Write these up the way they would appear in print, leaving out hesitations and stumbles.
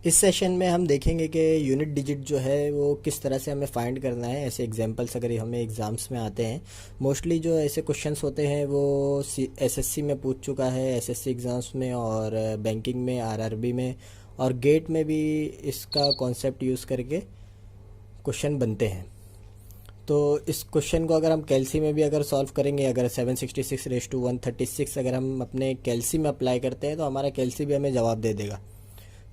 इस सेशन में हम देखेंगे कि यूनिट डिजिट जो है वो किस तरह से हमें फाइंड करना है। ऐसे एग्जांपल्स अगर हमें एग्ज़ाम्स में आते हैं, मोस्टली जो ऐसे क्वेश्चंस होते हैं वो एसएससी में पूछ चुका है, एसएससी एग्ज़ाम्स में और बैंकिंग में, आरआरबी में और गेट में भी इसका कॉन्सेप्ट यूज़ करके क्वेश्चन बनते हैं। तो इस क्वेश्चन को अगर हम कैलसी में भी अगर सॉल्व करेंगे, अगर 766 अगर हम अपने कैलसी में अप्लाई करते हैं तो हमारा कैलसी भी हमें जवाब दे देगा।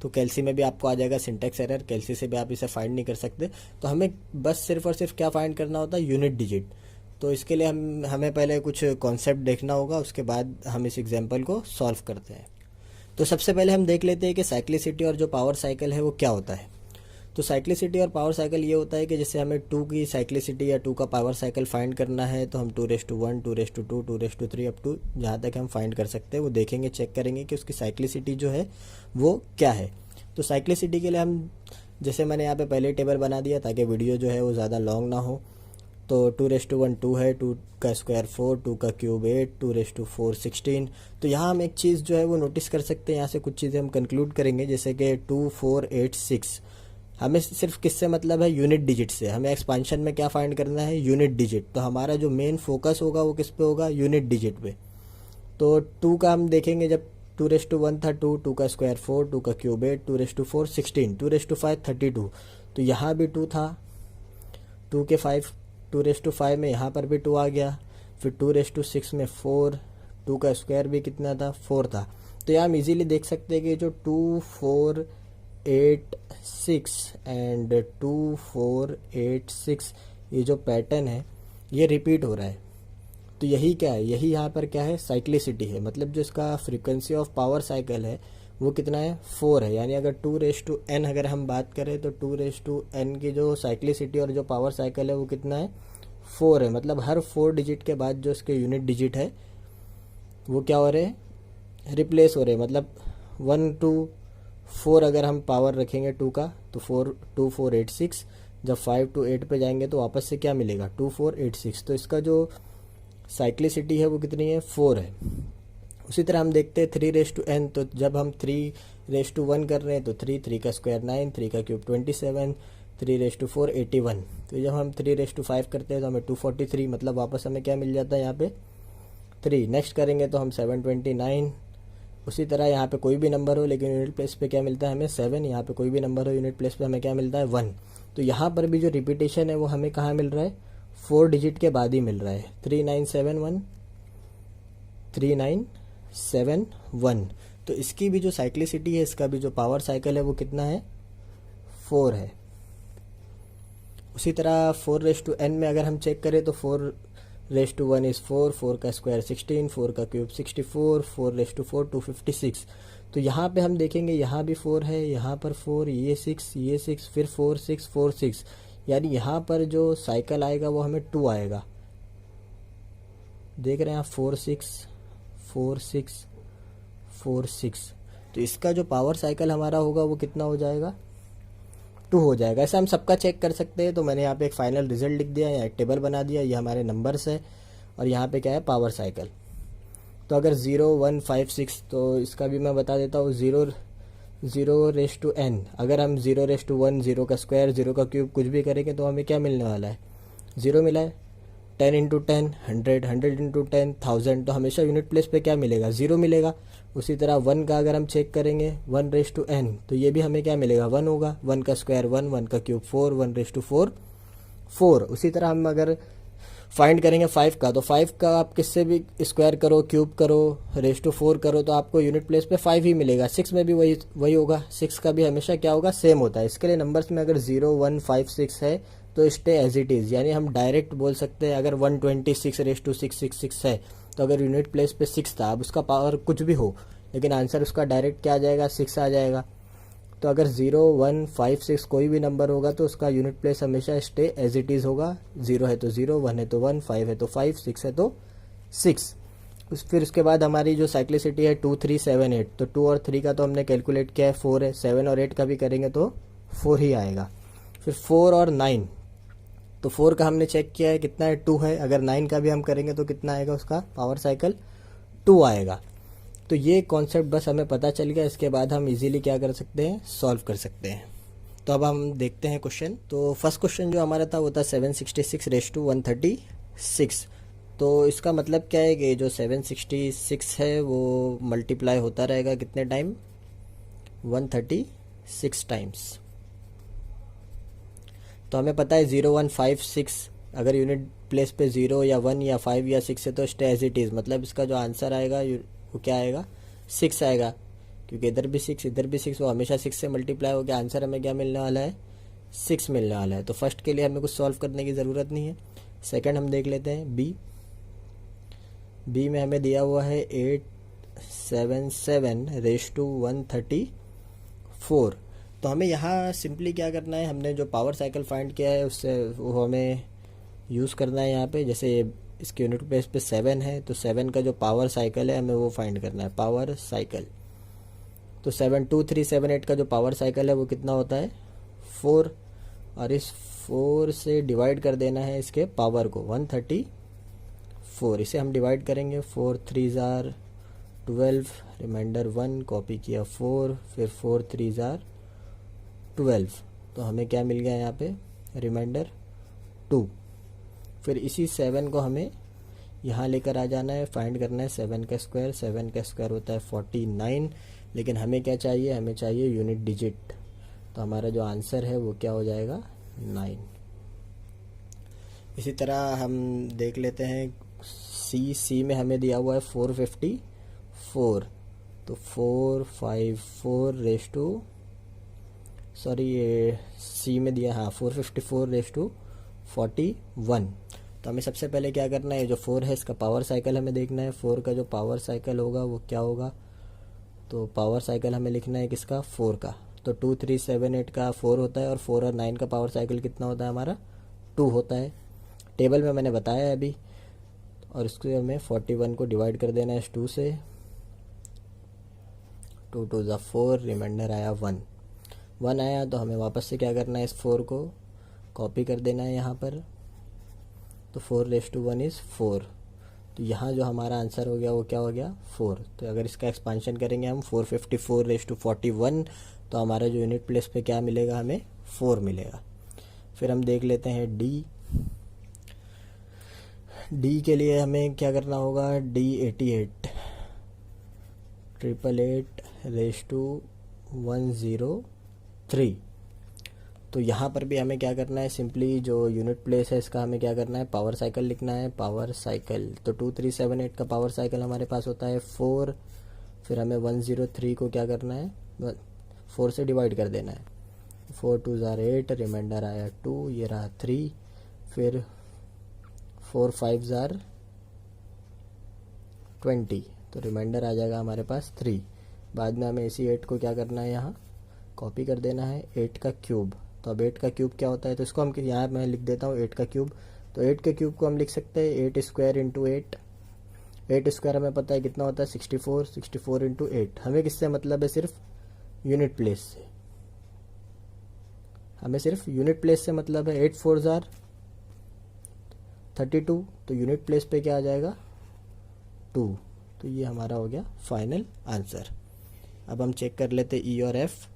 तो कैलसी में भी आपको आ जाएगा सिंटैक्स एरर, कैलसी से भी आप इसे फाइंड नहीं कर सकते। तो हमें बस सिर्फ और सिर्फ क्या फाइंड करना होता है, यूनिट डिजिट। तो इसके लिए हमें पहले कुछ कॉन्सेप्ट देखना होगा, उसके बाद हम इस एग्जांपल को सॉल्व करते हैं। तो सबसे पहले हम देख लेते हैं कि साइक्लिसिटी और जो पावर साइकिल है वो क्या होता है। तो साइक्लिसिटी और पावर साइकिल ये होता है कि जैसे हमें 2 की साइक्लिसिटी या 2 का पावर साइकिल फाइंड करना है तो हम 2:1, 2:2, 2:3 अप टू जहाँ तक हम फाइंड कर सकते हैं वो देखेंगे, चेक करेंगे कि उसकी साइक्लिसिटी जो है वो क्या है। तो साइक्लिसिटी के लिए हम, जैसे मैंने यहाँ पे पहले टेबल बना दिया ताकि वीडियो जो है वो ज़्यादा लॉन्ग ना हो। तो 2:1 2 है, 2 का स्क्वायर 4, 2 का क्यूब 8, 2:4 16। तो यहाँ हम एक चीज़ जो है वो नोटिस कर सकते हैं, यहाँ से कुछ चीज़ें हम कंक्लूड करेंगे, जैसे कि 2 4 8 6 हमें सिर्फ किससे मतलब है, यूनिट डिजिट से। हमें एक्सपांशन में क्या फाइंड करना है, यूनिट डिजिट। तो हमारा जो मेन फोकस होगा वो किस पे होगा, यूनिट डिजिट पे। तो 2 का हम देखेंगे, जब 2:1 था 2, 2 का स्क्वायर 4, 2 का क्यूब 8, 2:4 16, 2:5 32। तो यहाँ भी 2 था, 2 के 5, 2:5 में यहाँ पर भी 2 आ गया। फिर 2:6 में 4, 2 का स्क्वायर भी कितना था, 4 था। तो यहाँ हम इजीली देख सकते हैं कि जो 2 4 8 6 एंड 2 4 8 6 ये जो पैटर्न है ये रिपीट हो रहा है। तो यही क्या है, यही यहाँ पर क्या है, साइक्लिसिटी है। मतलब जो इसका फ्रीक्वेंसी ऑफ पावर साइकिल है वो कितना है, 4 है। यानी अगर 2:n अगर हम बात करें तो 2:n की जो साइक्लिसिटी और जो पावर साइकिल है वो कितना है, 4 है। मतलब हर 4 डिजिट के बाद जो इसके यूनिट डिजिट है वो क्या हो रहे हैं, रिप्लेस हो रहे हैं। मतलब 1 2 4 अगर हम पावर रखेंगे 2 का तो 2 4 8 6, जब 5 to 8 पे जाएंगे तो वापस से क्या मिलेगा, 2 4 8 6। तो इसका जो साइक्लिसिटी है वो कितनी है, 4 है। उसी तरह हम देखते हैं 3:n। तो जब हम 3:1 कर रहे हैं तो 3 का स्क्वायर 9, 3 का क्यूब 27, 3:4 81। तो जब हम 3:5 करते हैं तो हमें 243, मतलब वापस हमें क्या मिल जाता है यहाँ पे 3। नेक्स्ट करेंगे तो हम 729। उसी तरह यहाँ पे कोई भी नंबर हो लेकिन यूनिट प्लेस पे क्या मिलता है हमें 7। यहाँ पे कोई भी नंबर हो यूनिट प्लेस पे हमें क्या मिलता है 1। तो यहाँ पर भी जो रिपीटेशन है वो हमें कहाँ मिल रहा है, 4 डिजिट के बाद ही मिल रहा है। 3971 3971। तो इसकी भी जो साइक्लिसिटी है, इसका भी जो पावर साइकिल है वो कितना है, 4 है। उसी तरह 4:n में अगर हम चेक करें तो 4:1 इज़ 4, 4 का स्क्वायर 16, 4 का क्यूब 64, 4:4 256। तो यहाँ पे हम देखेंगे यहाँ भी 4 है, यहाँ पर 4, ये 6, फिर 4 6 4 6। यानी यहाँ पर जो साइकिल आएगा वो हमें 2 आएगा। देख रहे हैं आप, 4 6 4 6 4 6। तो इसका जो पावर साइकिल हमारा होगा वो कितना हो जाएगा, 2 हो जाएगा। ऐसा हम सबका चेक कर सकते हैं। तो मैंने यहाँ पे एक फाइनल रिजल्ट लिख दिया, यहाँ एक टेबल बना दिया, ये हमारे नंबर्स है और यहाँ पे क्या है, पावर साइकिल। तो अगर 0 1 5 6, तो इसका भी मैं बता देता हूँ, 0:n। अगर हम 0:1, 0 का स्क्वायर 0 का क्यूब कुछ भी करेंगे तो हमें क्या मिलने वाला है, 0 मिला है। 10 × 10 100, 100 × 10 1000। तो हमेशा यूनिट प्लेस पे क्या मिलेगा, 0 मिलेगा। उसी तरह 1 का अगर हम चेक करेंगे 1:n, तो ये भी हमें क्या मिलेगा, 1 होगा। 1 का स्क्वायर 1, 1 का क्यूब 4, 1:4 4। उसी तरह हम अगर फाइंड करेंगे 5 का, तो 5 का आप किससे भी स्क्वायर करो, क्यूब करो, (4) करो तो आपको यूनिट प्लेस पे 5 ही मिलेगा। 6 में भी वही होगा। 6 का भी हमेशा क्या होगा, सेम होता है। इसके लिए नंबर्स में अगर 0 1 5 6 है तो स्टे एज इट इज़। यानी हम डायरेक्ट बोल सकते हैं, अगर 126/666 है तो अगर यूनिट प्लेस पे 6 था, अब उसका पावर कुछ भी हो लेकिन आंसर उसका डायरेक्ट क्या आ जाएगा, 6 आ जाएगा। तो अगर 0 1 5 6 कोई भी नंबर होगा तो उसका यूनिट प्लेस हमेशा स्टे एज इट इज़ होगा। 0 है तो 0, 1 है तो 1, 5 है तो 5, 6 है तो 6। फिर उसके बाद हमारी जो साइक्लिसिटी है 2 3 7 8। तो 2 और 3 का तो हमने कैलकुलेट किया है, 4 है। 7 और 8 का भी करेंगे तो 4 ही आएगा। फिर 4 और 9, तो 4 का हमने चेक किया है कितना है, 2 है। अगर 9 का भी हम करेंगे तो कितना आएगा, उसका पावर साइकिल 2 आएगा। तो ये कॉन्सेप्ट बस हमें पता चल गया, इसके बाद हम इजीली क्या कर सकते हैं, सॉल्व कर सकते हैं। तो अब हम देखते हैं क्वेश्चन। तो फर्स्ट क्वेश्चन जो हमारा था वो था 766 तो इसका मतलब क्या है कि जो 766 है वो मल्टीप्लाई होता रहेगा कितने टाइम, 136 टाइम्स। तो हमें पता है 0156, अगर यूनिट प्लेस पे 0 या 1 या 5 या 6 है तो स्टे एज इट इज़, मतलब इसका जो आंसर आएगा वो क्या आएगा, 6 आएगा, क्योंकि इधर भी 6 इधर भी 6, वो हमेशा 6 से मल्टीप्लाई हो गया, आंसर हमें क्या मिलने वाला है, 6 मिलने वाला है। तो फर्स्ट के लिए हमें कुछ सॉल्व करने की ज़रूरत नहीं है। सेकंड हम देख लेते हैं बी में हमें दिया हुआ है 877 रेज़ टू 134। तो हमें यहाँ सिंपली क्या करना है, हमने जो पावर साइकिल फाइंड किया है उससे वो हमें यूज़ करना है यहाँ पे। जैसे इसके यूनिट प्लेस पे 7 है तो 7 का जो पावर साइकिल है हमें वो फाइंड करना है, पावर साइकिल। तो 72378 का जो पावर साइकिल है वो कितना होता है, 4, और इस 4 से डिवाइड कर देना है इसके पावर को, 134। इसे हम डिवाइड करेंगे, 4 3 ज़ार 12, रिमाइंडर 1, कॉपी किया 4, फिर 4 3 ज़ार 12, तो हमें क्या मिल गया यहाँ पे, रिमाइंडर 2। फिर इसी 7 को हमें यहाँ लेकर आ जाना है, फाइंड करना है 7 का स्क्वायर। 7 का स्क्वायर होता है 49, लेकिन हमें क्या चाहिए, हमें चाहिए यूनिट डिजिट। तो हमारा जो आंसर है वो क्या हो जाएगा, 9। इसी तरह हम देख लेते हैं सी में हमें दिया हुआ है 454। तो 454 रेज़ टू, सॉरी ये सी में दिया, हाँ 454 रेज़ टू 41। तो हमें सबसे पहले क्या करना है, जो 4 है इसका पावर साइकिल हमें देखना है। 4 का जो पावर साइकिल होगा वो क्या होगा, तो पावर साइकिल हमें लिखना है किसका, 4 का। तो 2378 का 4 होता है, और 4 और 9 का पावर साइकिल कितना होता है हमारा, 2 होता है। टेबल में मैंने बताया है अभी। और इसको हमें 41 को डिवाइड कर देना है इस 2 से, 2 2 ज़ा 4, रिमाइंडर आया 1 आया। तो हमें वापस से क्या करना है, इस 4 को कॉपी कर देना है यहाँ पर। तो 4 रेज़ टू 1 इज़ 4। तो यहाँ जो हमारा आंसर हो गया वो क्या हो गया, 4। तो अगर इसका एक्सपांशन करेंगे हम 454 रेज़ टू 41, तो हमारा जो यूनिट प्लेस पे क्या मिलेगा, हमें 4 मिलेगा। फिर हम देख लेते हैं डी के लिए हमें क्या करना होगा, D88 888 रेज़ टू 103। तो यहाँ पर भी हमें क्या करना है, सिंपली जो यूनिट प्लेस है इसका हमें क्या करना है, पावर साइकिल लिखना है, पावर साइकिल। तो 2378 का पावर साइकिल हमारे पास होता है 4। फिर हमें 103 को क्या करना है, 4 से डिवाइड कर देना है। 4 2 ज़ार 8, रिमाइंडर आया 2, ये रहा 3। फिर 4 5 ज़ार 20, तो रिमाइंडर आ जाएगा हमारे पास 3। बाद में हमें इसी 8 को क्या करना है, यहाँ कॉपी कर देना है, 8 का क्यूब। तो अब 8 का क्यूब क्या होता है, तो इसको हम यहाँ मैं लिख देता हूँ 8 का क्यूब। तो 8 के क्यूब को हम लिख सकते हैं 8 स्क्वायर इंटू 8। 8 स्क्वायर हमें पता है कितना होता है, 64। 64 इंटू 8, हमें किससे मतलब है, सिर्फ यूनिट प्लेस से। हमें सिर्फ यूनिट प्लेस से मतलब है। 8 4 ज़ार 32, तो यूनिट प्लेस पे क्या आ जाएगा, 2। तो ये हमारा हो गया फाइनल आंसर। अब हम चेक कर लेते ई और एफ।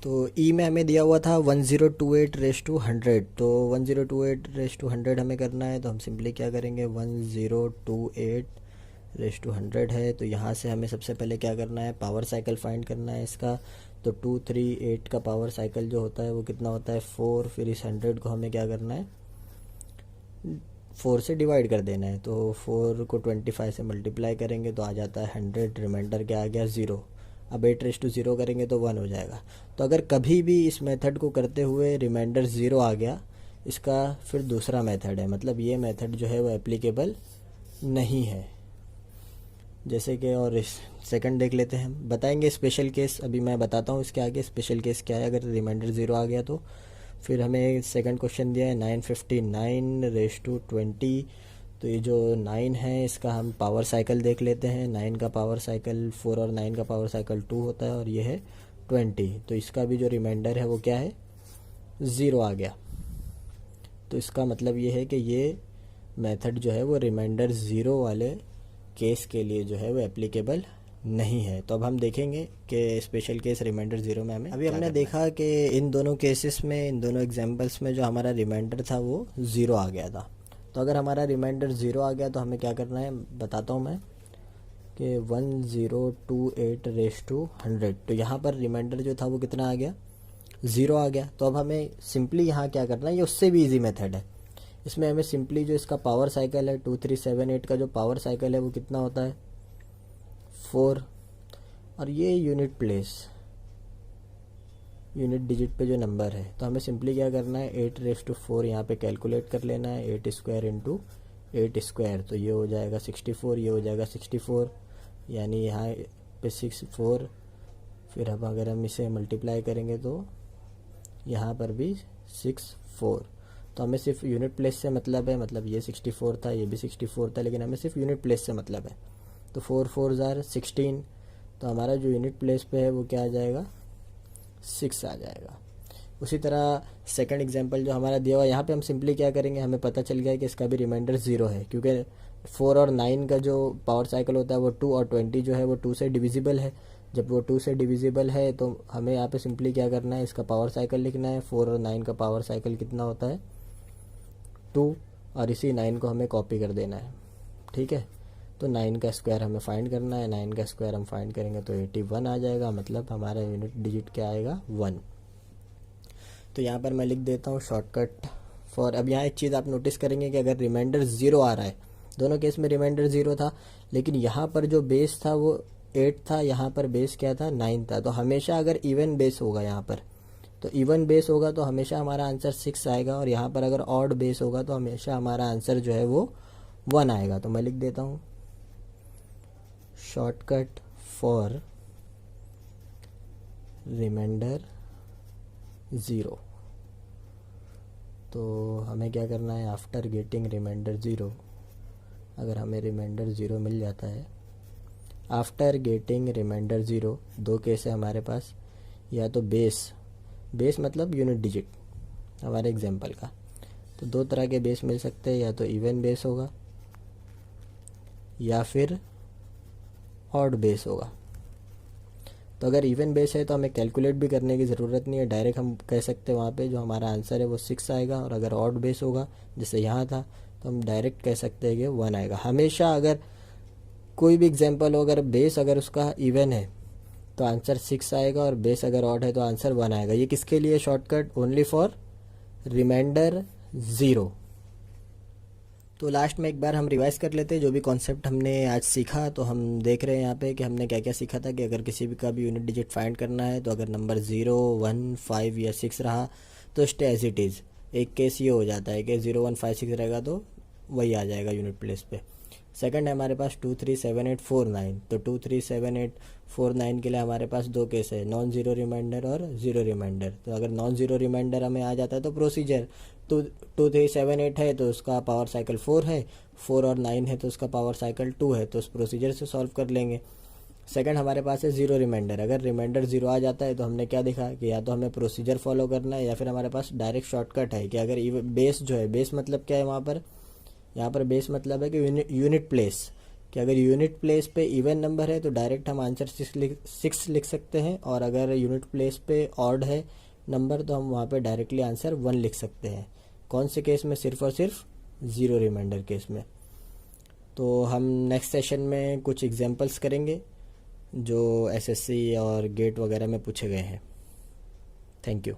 तो ई में हमें दिया हुआ था 1028 रेज़ टू 100। तो 1028 रेज़ टू 100 हमें करना है, तो हम सिंपली क्या करेंगे, 1028 रेज़ टू 100 है। तो यहाँ से हमें सबसे पहले क्या करना है, पावर साइकिल फाइंड करना है इसका। तो 238 का पावर साइकिल जो होता है वो कितना होता है, 4। फिर इस 100 को हमें क्या करना है, 4 से डिवाइड कर देना है। तो 4 को 25 से मल्टीप्लाई करेंगे तो आ जाता है 100, रिमाइंडर क्या आ गया, 0। अब 8 रेज़ टू 0 करेंगे तो 1 हो जाएगा। तो अगर कभी भी इस मेथड को करते हुए रिमाइंडर 0 आ गया, इसका फिर दूसरा मेथड है, मतलब ये मेथड जो है वो एप्लीकेबल नहीं है। जैसे कि और सेकंड देख लेते हैं, हम बताएंगे स्पेशल केस, अभी मैं बताता हूँ इसके आगे स्पेशल केस क्या है अगर रिमाइंडर 0 आ गया तो। फिर हमें सेकंड क्वेश्चन दिया है 959 रेज़ टू 20। तो ये जो 9 है इसका हम पावर साइकिल देख लेते हैं। 9 का पावर साइकिल 4 और 9 का पावर साइकिल 2 होता है, और ये है 20। तो इसका भी जो रिमाइंडर है वो क्या है, 0 आ गया। तो इसका मतलब ये है कि ये मेथड जो है वो रिमाइंडर 0 वाले केस के लिए जो है वो एप्लीकेबल नहीं है। तो अब हम देखेंगे कि स्पेशल केस रिमाइंडर ज़ीरो में हमें अभी हमने देखा कि इन दोनों केसेस में, इन दोनों एग्जांपल्स में जो हमारा रिमाइंडर था वो ज़ीरो आ गया था। तो अगर हमारा रिमाइंडर ज़ीरो आ गया तो हमें क्या करना है बताता हूँ मैं कि 1028 रेज़ टू 100। तो यहाँ पर रिमाइंडर जो था वो कितना आ गया, ज़ीरो आ गया। तो अब हमें सिंपली यहाँ क्या करना है, ये उससे भी ईजी मेथड है। इसमें हमें सिंपली जो इसका पावर साइकिल है 2378 का जो पावर साइकिल है वो कितना होता है 4, और ये यूनिट प्लेस, यूनिट डिजिट पे जो नंबर है, तो हमें सिंपली क्या करना है 8 रेज़ टू 4 यहाँ पे कैलकुलेट कर लेना है। 8 स्क्वायर इंटू 8 स्क्वायर, तो ये हो जाएगा 64, ये हो जाएगा 64, यानी यहाँ पे 64। फिर अब अगर हम इसे मल्टीप्लाई करेंगे तो यहाँ पर भी 64। तो हमें सिर्फ यूनिट प्लेस से मतलब है, मतलब ये 64 था, ये भी 64 था, लेकिन हमें सिर्फ यूनिट प्लेस से मतलब है। तो 4 4 ज़ार 16, तो हमारा जो यूनिट प्लेस पे है वो क्या आ जाएगा 6 आ जाएगा। उसी तरह सेकंड एग्जांपल जो हमारा दिया हुआ, यहाँ पे हम सिंपली क्या करेंगे, हमें पता चल गया है कि इसका भी रिमाइंडर ज़ीरो है, क्योंकि 4 और 9 का जो पावर साइकिल होता है वो 2 और 20 जो है वो 2 से डिविजिबल है। जब वो 2 से डिविजिबल है तो हमें यहाँ पे सिंपली क्या करना है, इसका पावर साइकिल लिखना है। 4 और 9 का पावर साइकिल कितना होता है 2, और इसी 9 को हमें कॉपी कर देना है, ठीक है। तो 9 का स्क्वायर हमें फाइंड करना है, 9 का स्क्वायर हम फाइंड करेंगे तो 81 आ जाएगा, मतलब हमारा यूनिट डिजिट क्या आएगा 1। तो यहाँ पर मैं लिख देता हूँ शॉर्टकट फॉर। अब यहाँ एक चीज़ आप नोटिस करेंगे कि अगर रिमाइंडर ज़ीरो आ रहा है, दोनों केस में रिमाइंडर ज़ीरो था, लेकिन यहाँ पर जो बेस था वो 8 था, यहाँ पर बेस क्या था 9 था। तो हमेशा अगर इवन बेस होगा यहाँ पर, तो इवन बेस होगा तो हमेशा हमारा आंसर 6 आएगा, और यहाँ पर अगर ऑड बेस होगा तो हमेशा हमारा आंसर जो है वो 1 आएगा। तो मैं लिख देता हूँ शॉर्टकट फॉर रिमाइंडर ज़ीरो। तो हमें क्या करना है, आफ्टर गेटिंग रिमाइंडर ज़ीरो, अगर हमें रिमाइंडर ज़ीरो मिल जाता है, आफ्टर गेटिंग रिमाइंडर ज़ीरो, दो केस है हमारे पास, या तो बेस, बेस मतलब यूनिट डिजिट हमारे एग्जांपल का, तो दो तरह के बेस मिल सकते हैं, या तो इवन बेस होगा या फिर ऑड बेस होगा। तो अगर इवन बेस है तो हमें कैलकुलेट भी करने की ज़रूरत नहीं है, डायरेक्ट हम कह सकते हैं वहाँ पे जो हमारा आंसर है वो 6 आएगा। और अगर ऑड बेस होगा जैसे यहाँ था तो हम डायरेक्ट कह सकते हैं कि 1 आएगा। हमेशा अगर कोई भी एग्जांपल हो, अगर बेस अगर उसका इवन है तो आंसर 6 आएगा, और बेस अगर ऑड है तो आंसर 1 आएगा। ये किसके लिए shortcut, only for reminder zero. तो लास्ट में एक बार हम रिवाइज कर लेते हैं जो भी कॉन्सेप्ट हमने आज सीखा। तो हम देख रहे हैं यहाँ पे कि हमने क्या क्या सीखा था, कि अगर किसी भी का भी यूनिट डिजिट फाइंड करना है तो अगर नंबर 0, 1, 5 या 6 रहा तो स्टे एज इट इज़। एक केस ये हो जाता है कि 0, 1, 5, 6 रहेगा तो वही आ जाएगा यूनिट प्लेस पे। सेकंड है हमारे पास 2, 3, 7, 8, 4, 9। तो 2, 3, 7, 8, 4, 9 के लिए हमारे पास दो केस है, नॉन ज़ीरो रिमाइंडर और ज़ीरो रिमाइंडर। तो अगर नॉन ज़ीरो रिमाइंडर हमें आ जाता है तो प्रोसीजर, 2, 3, 7, 8 है तो उसका पावर साइकिल 4 है, 4 और 9 है तो उसका पावर साइकिल 2 है, तो उस प्रोसीजर से सॉल्व कर लेंगे। सेकंड हमारे पास है ज़ीरो रिमाइंडर। अगर रिमाइंडर ज़ीरो आ जाता है तो हमने क्या देखा कि या तो हमें प्रोसीजर फॉलो करना है, या फिर हमारे पास डायरेक्ट शॉर्टकट है कि अगर बेस जो है, बेस मतलब क्या है वहाँ पर, यहाँ पर बेस मतलब है कि यूनिट प्लेस, कि अगर यूनिट प्लेस पे इवन नंबर है तो डायरेक्ट हम आंसर 6 लिख सकते हैं, और अगर यूनिट प्लेस पे ऑड है नंबर तो हम वहाँ पे डायरेक्टली आंसर 1 लिख सकते हैं। कौन से केस में, सिर्फ और सिर्फ ज़ीरो रिमाइंडर केस में। तो हम नेक्स्ट सेशन में कुछ एग्जांपल्स करेंगे जो एसएससी और गेट वगैरह में पूछे गए हैं। Thank you.